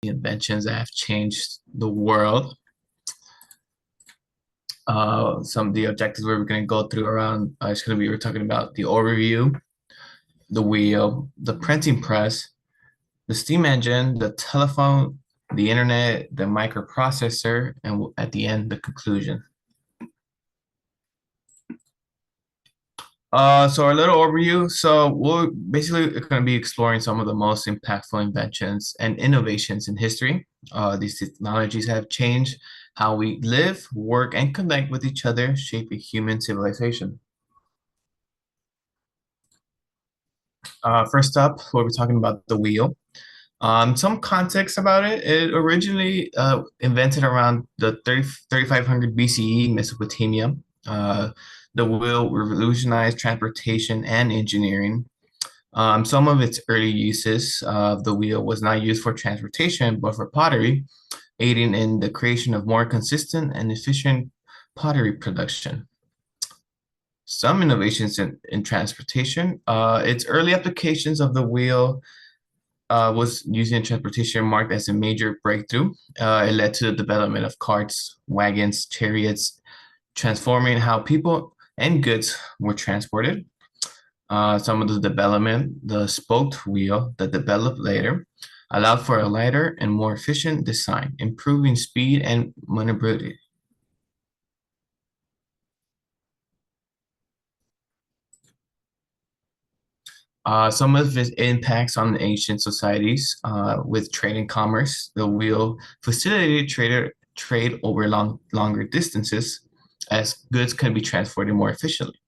Inventions that have changed the world. Some of the objectives we're going to go through around it's going to be we're talking about the overview, the wheel, the printing press, the steam engine, the telephone, the internet, the microprocessor, and at the end, the conclusion. So our little overview. So we're basically going to be exploring some of the most impactful inventions and innovations in history. These technologies have changed how we live, work, and connect with each other, shaping human civilization. First up, we'll be talking about the wheel. Some context about it. It originally invented around the 3500 BCE Mesopotamia. The wheel revolutionized transportation and engineering. Some of its early uses of the wheel was not used for transportation, but for pottery, aiding in the creation of more consistent and efficient pottery production. Some innovations in transportation. Its early applications of the wheel was used in transportation marked as a major breakthrough. It led to the development of carts, wagons, chariots, transforming how people and goods were transported. Some of the development, the spoked wheel that developed later, allowed for a lighter and more efficient design, improving speed and maneuverability. Some of its impacts on ancient societies with trade and commerce, the wheel facilitated trade over longer distances as goods can be transported more efficiently.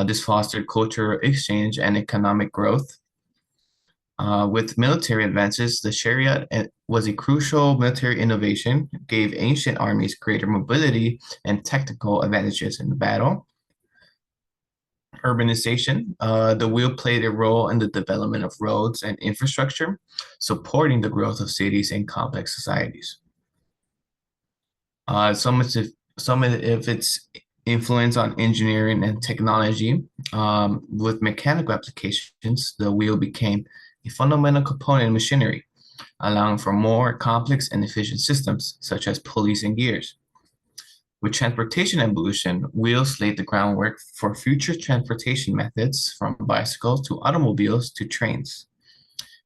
This fostered cultural exchange and economic growth. With military advances, the chariot was a crucial military innovation, gave ancient armies greater mobility and tactical advantages in the battle. Urbanization, the wheel played a role in the development of roads and infrastructure, supporting the growth of cities and complex societies. Some of its influence on engineering and technology, with mechanical applications, the wheel became a fundamental component in machinery, allowing for more complex and efficient systems, such as pulleys and gears. With transportation evolution, wheels laid the groundwork for future transportation methods from bicycles to automobiles to trains,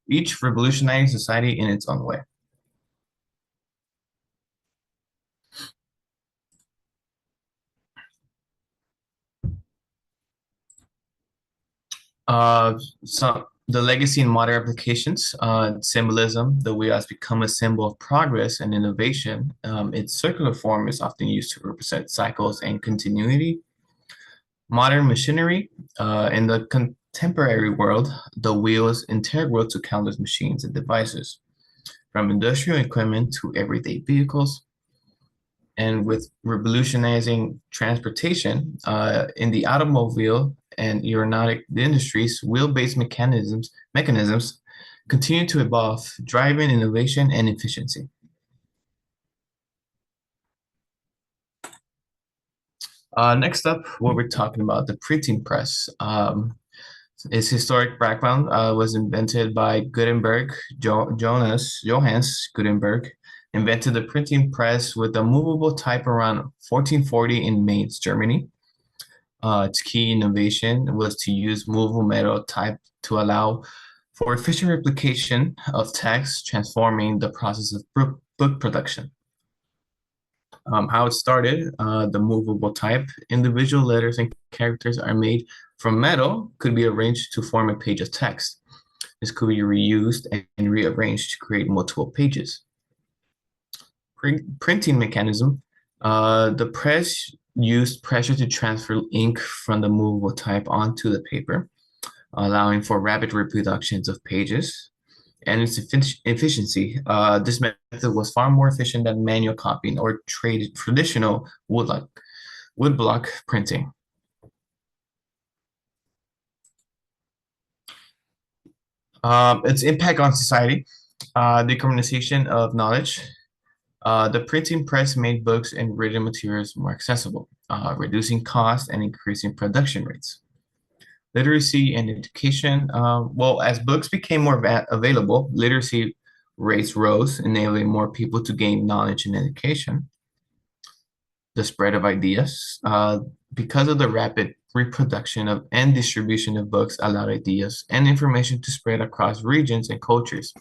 each revolutionizing society in its own way. So the legacy in modern applications, symbolism, the wheel has become a symbol of progress and innovation. Its circular form is often used to represent cycles and continuity. Modern machinery, in the contemporary world, the wheel is integral to countless machines and devices, from industrial equipment to everyday vehicles. And with revolutionizing transportation in the automobile and aeronautic industries, wheel-based mechanisms continue to evolve, driving innovation and efficiency. Next up, what we're talking about, the printing press. Its historic background was invented by Gutenberg, Johannes Gutenberg, invented the printing press with a movable type around 1440 in Mainz, Germany. Its key innovation was to use movable metal type to allow for efficient replication of text, transforming the process of book production. How it started, the movable type, individual letters and characters are made from metal, could be arranged to form a page of text. This could be reused and rearranged to create multiple pages. Printing mechanism, the press used pressure to transfer ink from the movable type onto the paper, allowing for rapid reproductions of pages. And its efficiency, this method was far more efficient than manual copying or traditional woodblock printing. Its impact on society, decarbonization of knowledge. The printing press made books and written materials more accessible, reducing costs and increasing production rates. Literacy and education. Well, as books became more available, literacy rates rose, enabling more people to gain knowledge and education. The spread of ideas. Because of the rapid reproduction of and distribution of books allowed ideas and information to spread across regions and cultures,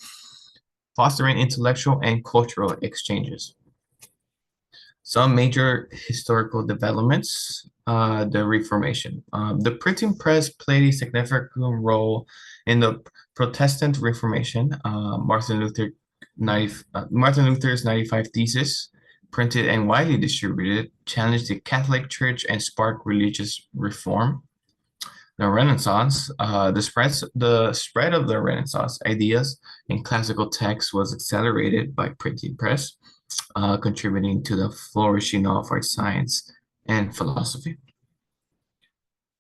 fostering intellectual and cultural exchanges. Some major historical developments, the Reformation. The printing press played a significant role in the Protestant Reformation. Martin Luther's 95 Thesis, printed and widely distributed, challenged the Catholic Church and sparked religious reform. The Renaissance, the spread of the Renaissance ideas in classical texts was accelerated by printing press, contributing to the flourishing of art science and philosophy.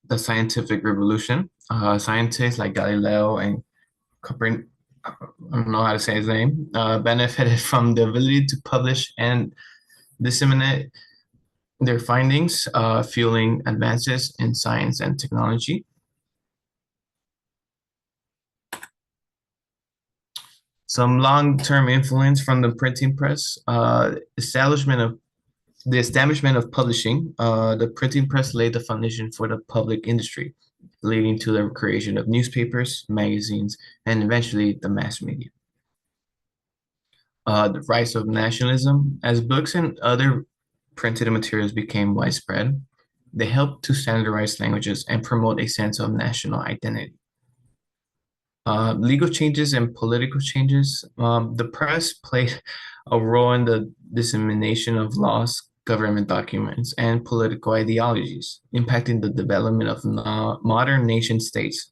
The scientific revolution, scientists like Galileo and Copernicus, I don't know how to say his name, benefited from the ability to publish and disseminate their findings, fueling advances in science and technology. Some long-term influence from the printing press, the establishment of publishing. The printing press laid the foundation for the public industry, leading to the creation of newspapers, magazines, and eventually the mass media. The rise of nationalism. As books and other printed materials became widespread, they helped to standardize languages and promote a sense of national identity. Legal changes and political changes. The press played a role in the dissemination of laws, government documents, and political ideologies, impacting the development of modern nation states.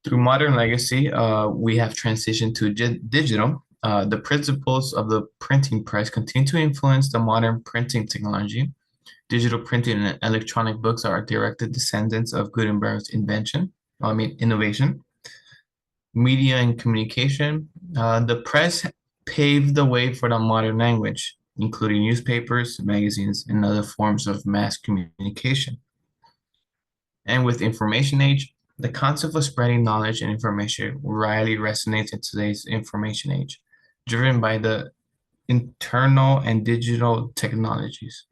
Through modern legacy, we have transitioned to digital. The principles of the printing press continue to influence the modern printing technology. Digital printing and electronic books are directed descendants of Gutenberg's innovation. Media and communication. The press paved the way for the modern language, including newspapers, magazines, and other forms of mass communication. And with information age, the concept of spreading knowledge and information rarely resonates in today's information age, driven by the internal and digital technologies.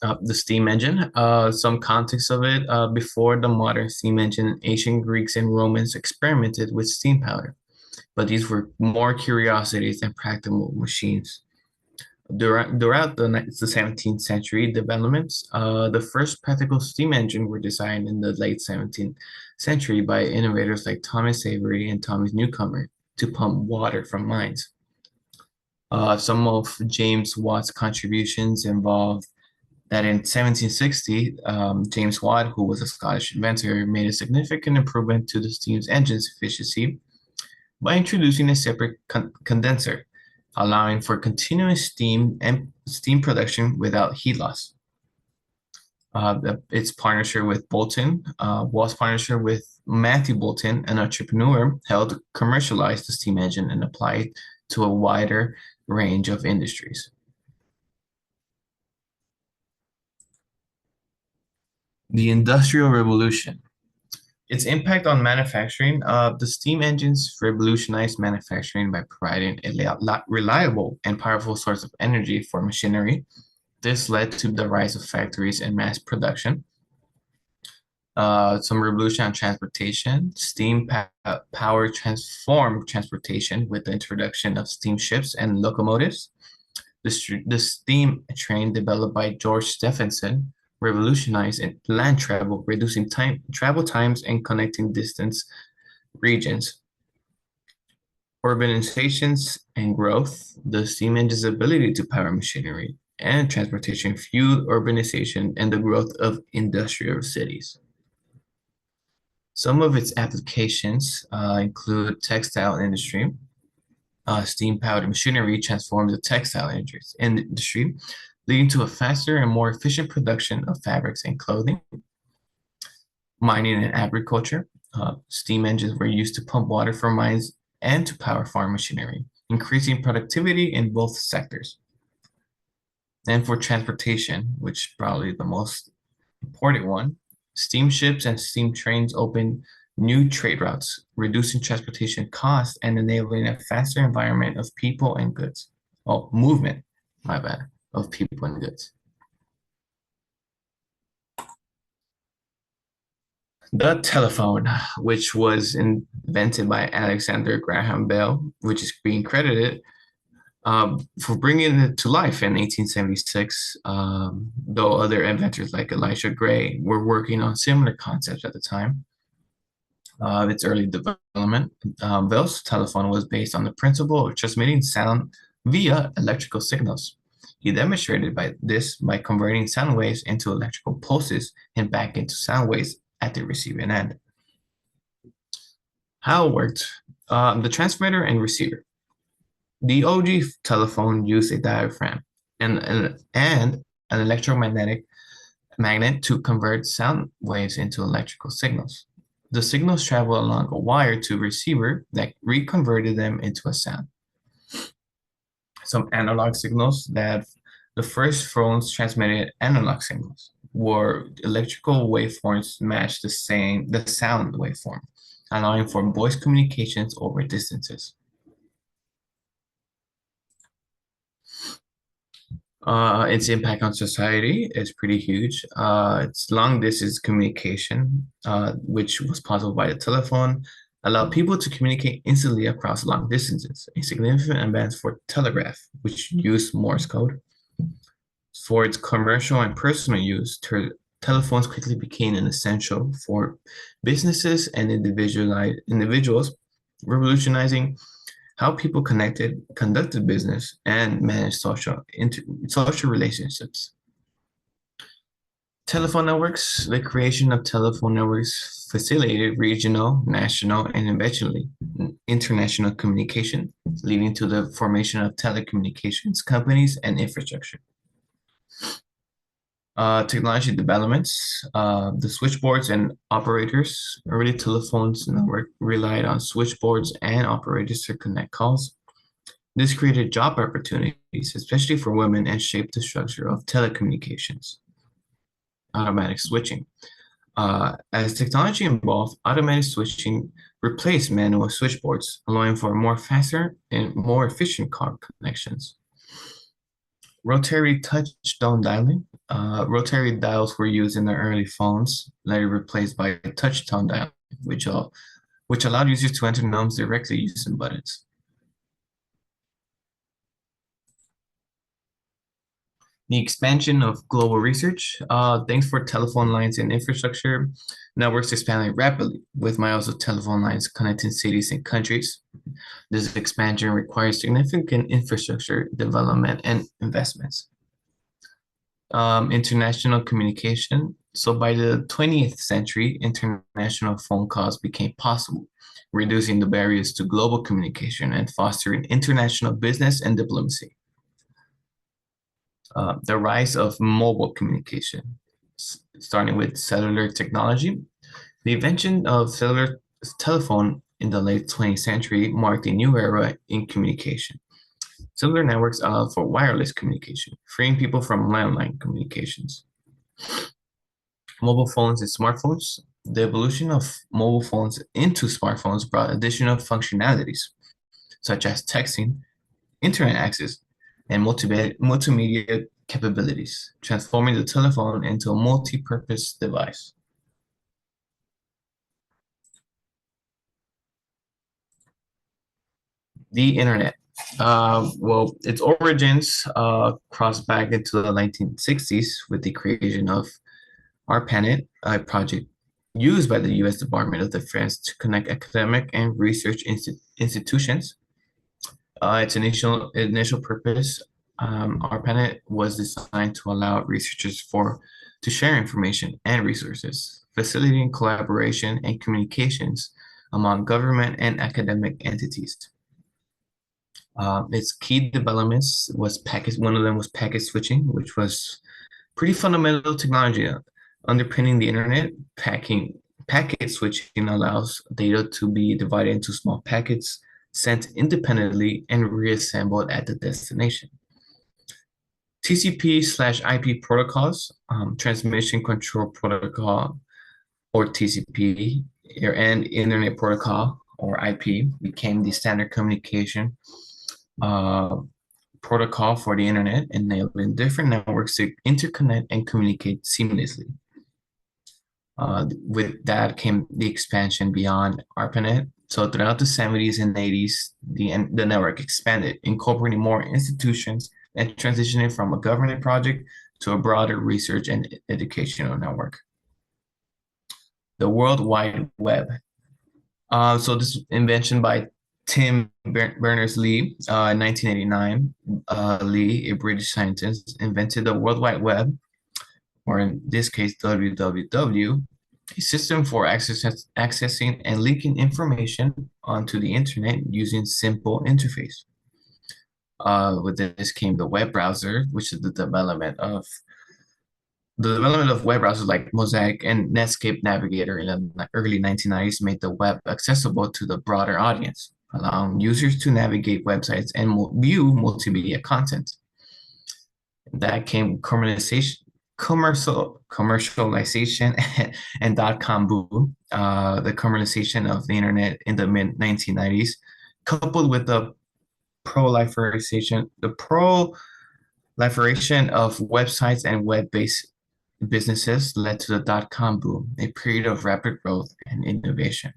The steam engine, some context of it, before the modern steam engine, ancient Greeks and Romans experimented with steam power, but these were more curiosities than practical machines. Throughout the 17th century developments, the first practical steam engine were designed in the late 17th century by innovators like Thomas Avery and Thomas Newcomer to pump water from mines. Some of James Watt's contributions involved that in 1760, James Watt, who was a Scottish inventor, made a significant improvement to the steam engine's efficiency by introducing a separate condenser, allowing for continuous steam and steam production without heat loss. Its partnership with Bolton, Watt's partnership with Matthew Bolton, an entrepreneur, helped commercialize the steam engine and apply it to a wider range of industries. The Industrial Revolution. Its impact on manufacturing. The steam engines revolutionized manufacturing by providing a reliable and powerful source of energy for machinery. This led to the rise of factories and mass production. Some revolution on transportation. Steam power transformed transportation with the introduction of steamships and locomotives. The steam train developed by George Stephenson revolutionized land travel, reducing travel times and connecting distance regions. Urbanizations and growth. The steam engine's ability to power machinery and transportation fueled urbanization and the growth of industrial cities. Some of its applications include textile industry. Steam-powered machinery transformed the textile industry, leading to a faster and more efficient production of fabrics and clothing. Mining and agriculture. Steam engines were used to pump water from mines and to power farm machinery, increasing productivity in both sectors. And for transportation, which probably the most important one, steamships and steam trains opened new trade routes, reducing transportation costs and enabling a faster environment of people and goods. Oh, movement, my bad, of people and goods. The telephone, which was invented by Alexander Graham Bell, which is being credited for bringing it to life in 1876, though other inventors like Elisha Gray were working on similar concepts at the time of its early development. Bell's telephone was based on the principle of transmitting sound via electrical signals. He demonstrated by converting sound waves into electrical pulses and back into sound waves at the receiving end. How it worked, the transmitter and receiver. The OG telephone used a diaphragm and an electromagnetic magnet to convert sound waves into electrical signals. The signals travel along a wire to a receiver that reconverted them into a sound. Some analog signals that the first phones transmitted analog signals where electrical waveforms matched the sound waveform, allowing for voice communications over distances. Its impact on society is pretty huge. It's long distance communication, which was possible by the telephone, allowed people to communicate instantly across long distances, a significant advance for telegraph, which used Morse code. For its commercial and personal use, telephones quickly became an essential for businesses and individuals, revolutionizing how people conducted business, and managed social relationships. Telephone networks, the creation of telephone networks facilitated regional, national, and eventually international communication, leading to the formation of telecommunications companies and infrastructure. Technology developments, the switchboards and operators. Early telephones network relied on switchboards and operators to connect calls. This created job opportunities, especially for women, and shaped the structure of telecommunications. Automatic switching. As technology evolved, automatic switching replaced manual switchboards, allowing for more faster and more efficient call connections. Rotary touch-tone dialing. Rotary dials were used in the early phones, later replaced by touch-tone dialing, which allowed users to enter numbers directly using buttons. The expansion of global research. Thanks for telephone lines and infrastructure, networks expanded rapidly, with miles of telephone lines connecting cities and countries. This expansion requires significant infrastructure development and investments. International communication. So by the 20th century, international phone calls became possible, reducing the barriers to global communication and fostering international business and diplomacy. The rise of mobile communication, starting with cellular technology. The invention of cellular telephone in the late 20th century marked a new era in communication. Cellular networks allowed for wireless communication, freeing people from landline communications. Mobile phones and smartphones. The evolution of mobile phones into smartphones brought additional functionalities, such as texting, internet access, and multimedia capabilities, transforming the telephone into a multi-purpose device. The internet. Well, its origins crossed back into the 1960s with the creation of ARPANET, a project used by the U.S. Department of Defense to connect academic and research institutions. Its initial purpose, ARPANET was designed to allow researchers to share information and resources, facilitating collaboration and communications among government and academic entities. Its key developments was one of them was packet switching, which was pretty fundamental technology underpinning the internet. Packet switching allows data to be divided into small packets, sent independently, and reassembled at the destination. TCP/IP protocols, transmission control protocol, or TCP, and Internet Protocol, or IP, became the standard communication uh, protocol for the internet, enabling different networks to interconnect and communicate seamlessly. With that came the expansion beyond ARPANET. So throughout the 70s and 80s, the network expanded, incorporating more institutions and transitioning from a government project to a broader research and educational network. The World Wide Web. So this invention by Tim Berners-Lee in 1989. Lee, a British scientist, invented the World Wide Web, or in this case, WWW, a system for accessing and linking information onto the internet using simple interface. With this came the web browser, which is the development of web browsers like Mosaic and Netscape Navigator in the early 1990s made the web accessible to the broader audience, allowing users to navigate websites and view multimedia content. That came commercialization and dot-com boom, the commercialization of the internet in the mid 1990s, coupled with the proliferation of websites and web-based businesses led to the dot-com boom, a period of rapid growth and innovation.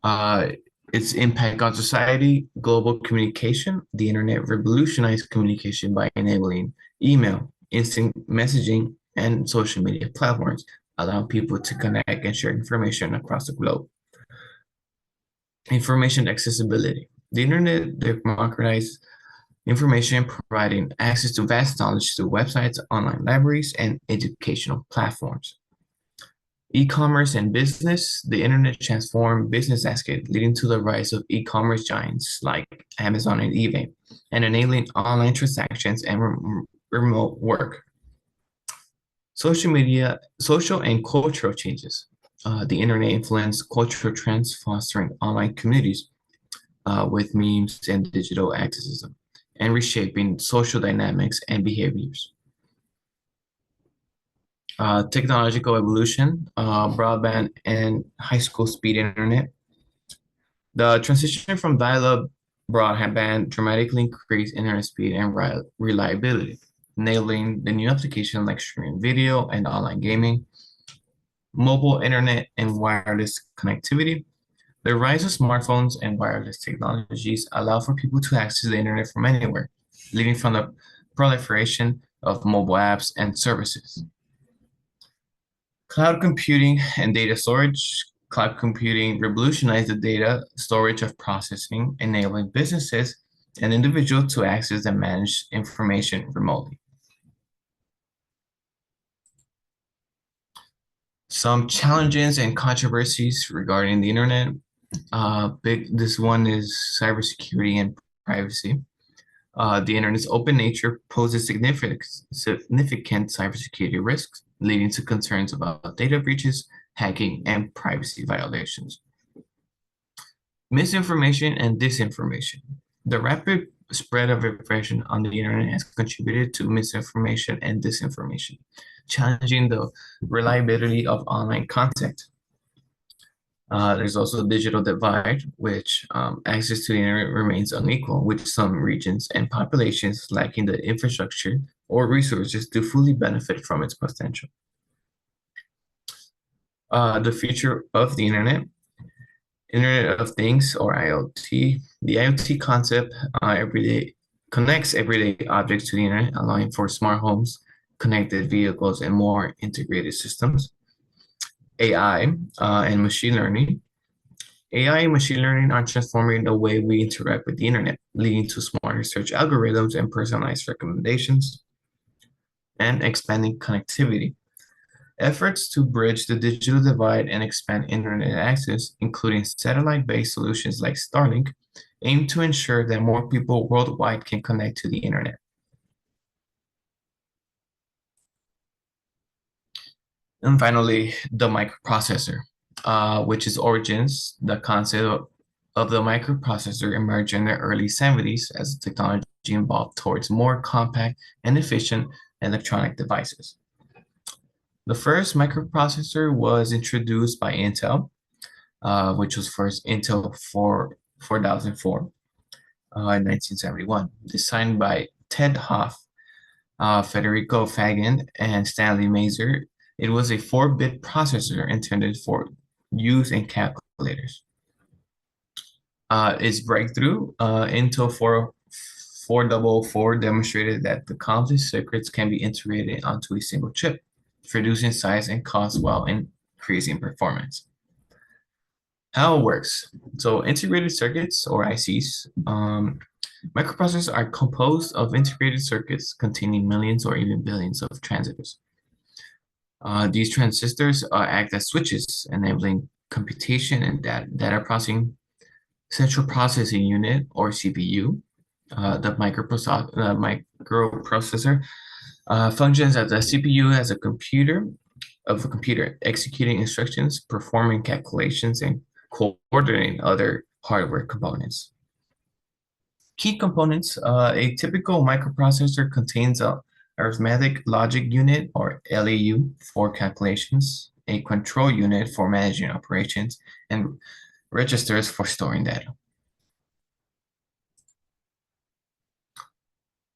Uh, its impact on society, global communication. The internet revolutionized communication by enabling email, instant messaging, and social media platforms, allowing people to connect and share information across the globe. Information accessibility. The internet democratized information, providing access to vast knowledge through websites, online libraries, and educational platforms. E-commerce and business. The internet transformed business landscape, leading to the rise of e-commerce giants like Amazon and eBay, and enabling online transactions and remote work. Social media, social and cultural changes. The internet influenced cultural trends, fostering online communities with memes and digital activism, and reshaping social dynamics and behaviors. Technological evolution, broadband and high school speed internet. The transition from dial-up broadband dramatically increased internet speed and reliability, enabling the new applications like streaming video and online gaming, mobile internet and wireless connectivity. The rise of smartphones and wireless technologies allow for people to access the internet from anywhere, leading from the proliferation of mobile apps and services. Cloud computing and data storage. Cloud computing revolutionized the data storage of processing, enabling businesses and individuals to access and manage information remotely. Some challenges and controversies regarding the internet. This one is cybersecurity and privacy. The internet's open nature poses significant cybersecurity risks, leading to concerns about data breaches, hacking, and privacy violations. Misinformation and disinformation. The rapid spread of information on the internet has contributed to misinformation and disinformation, challenging the reliability of online content. There's also a digital divide, which access to the internet remains unequal, with some regions and populations lacking the infrastructure or resources to fully benefit from its potential. The future of the Internet of Things, or IoT. The IoT concept connects everyday objects to the internet, allowing for smart homes, connected vehicles, and more integrated systems. AI and machine learning. AI and machine learning are transforming the way we interact with the internet, leading to smarter search algorithms and personalized recommendations, and expanding connectivity. Efforts to bridge the digital divide and expand internet access, including satellite-based solutions like Starlink, aim to ensure that more people worldwide can connect to the internet. And finally, the microprocessor, which is origins, the concept of the microprocessor emerged in the early 70s as the technology evolved towards more compact and efficient electronic devices. The first microprocessor was introduced by Intel, which was first Intel 4004 in 1971, designed by Ted Hoff, Federico Fagan, and Stanley Mazer. It was a 4-bit processor intended for use in calculators. Its breakthrough, Intel 4004 demonstrated that the complex circuits can be integrated onto a single chip, reducing size and cost while increasing performance. How it works. So integrated circuits, or ICs, microprocessors are composed of integrated circuits containing millions or even billions of transistors. These transistors act as switches, enabling computation and data processing. Central Processing Unit, or CPU, the microprocessor, functions as a CPU as a computer executing instructions, performing calculations, and coordinating other hardware components. Key components, a typical microprocessor contains a arithmetic logic unit, or LAU, for calculations, a control unit for managing operations, and registers for storing data.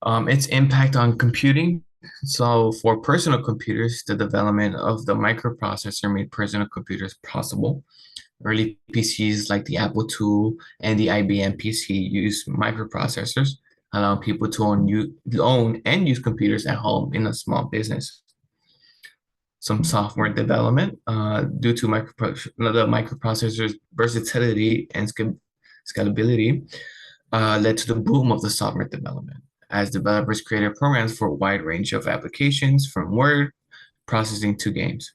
Its impact on computing. So for personal computers, the development of the microprocessor made personal computers possible. Early PCs like the Apple II and the IBM PC used microprocessors, allowing people to own and use computers at home in a small business. Some software development, due to the microprocessor's versatility and scalability, led to the boom of the software development, as developers created programs for a wide range of applications, from word processing to games.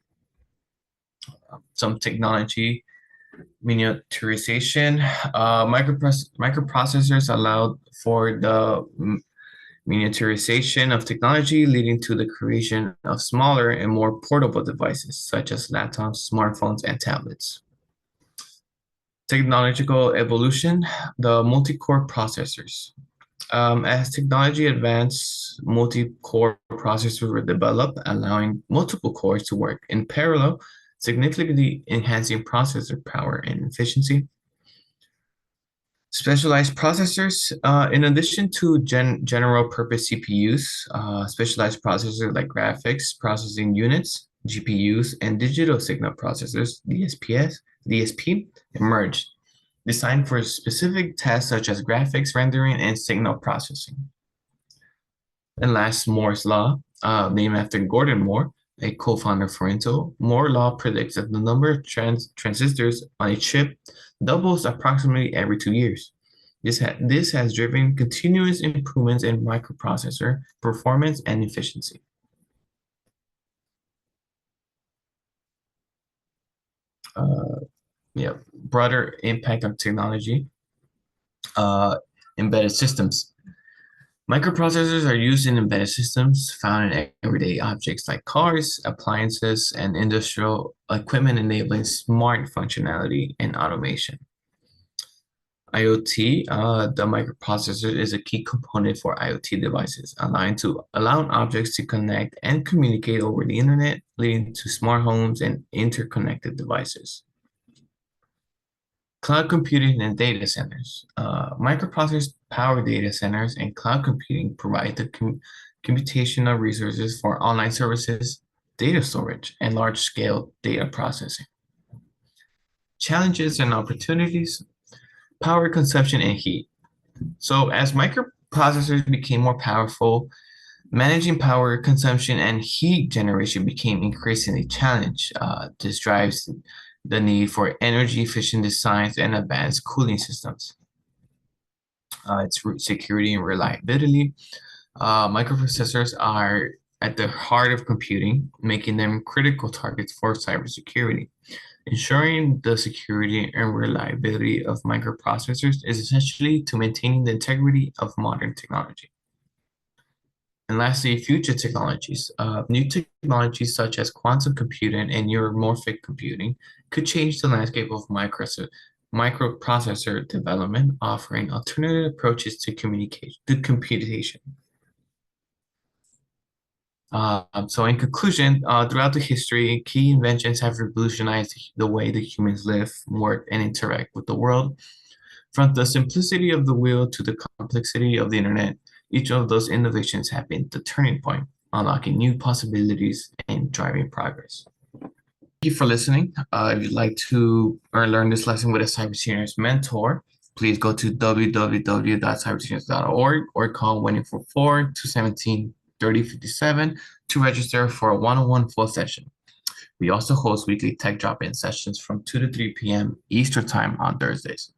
Some technology miniaturization. Microprocessors allowed for the miniaturization of technology, leading to the creation of smaller and more portable devices, such as laptops, smartphones, and tablets. Technological evolution, the multi-core processors. As technology advanced, multi-core processors were developed, allowing multiple cores to work in parallel, significantly enhancing processor power and efficiency. Specialized processors, in addition to general purpose CPUs, specialized processors like graphics processing units, GPUs, and digital signal processors, DSP, emerged, designed for specific tasks such as graphics rendering and signal processing. And last, Moore's Law, named after Gordon Moore, a co-founder for Intel. Moore's Law predicts that the number of transistors on a chip doubles approximately every 2 years. This has driven continuous improvements in microprocessor performance and efficiency. Broader impact on technology. Embedded systems. Microprocessors are used in embedded systems found in everyday objects like cars, appliances, and industrial equipment, enabling smart functionality and automation. IoT, the microprocessor is a key component for IoT devices, allowing objects to connect and communicate over the internet, leading to smart homes and interconnected devices. Cloud computing and data centers. Microprocessors power data centers, and cloud computing provide the computational resources for online services, data storage, and large-scale data processing. Challenges and opportunities. Power consumption and heat. So as microprocessors became more powerful, managing power consumption and heat generation became increasingly challenged. This drives the need for energy-efficient designs and advanced cooling systems. Its security and reliability. Microprocessors are at the heart of computing, making them critical targets for cybersecurity. Ensuring the security and reliability of microprocessors is essentially to maintaining the integrity of modern technology. And lastly, future technologies. New technologies such as quantum computing and neuromorphic computing could change the landscape of microprocessor development, offering alternative approaches to computation. So in conclusion, throughout the history, key inventions have revolutionized the way that humans live, work, and interact with the world. From the simplicity of the wheel to the complexity of the internet, each of those innovations have been the turning point, unlocking new possibilities and driving progress. Thank you for listening. If you'd like to learn this lesson with a cybersecurity mentor, please go to www.cybersecurity.org or call 1-844-217-3057 to register for a one-on-one full session. We also host weekly tech drop-in sessions from 2 to 3 p.m. Eastern Time on Thursdays.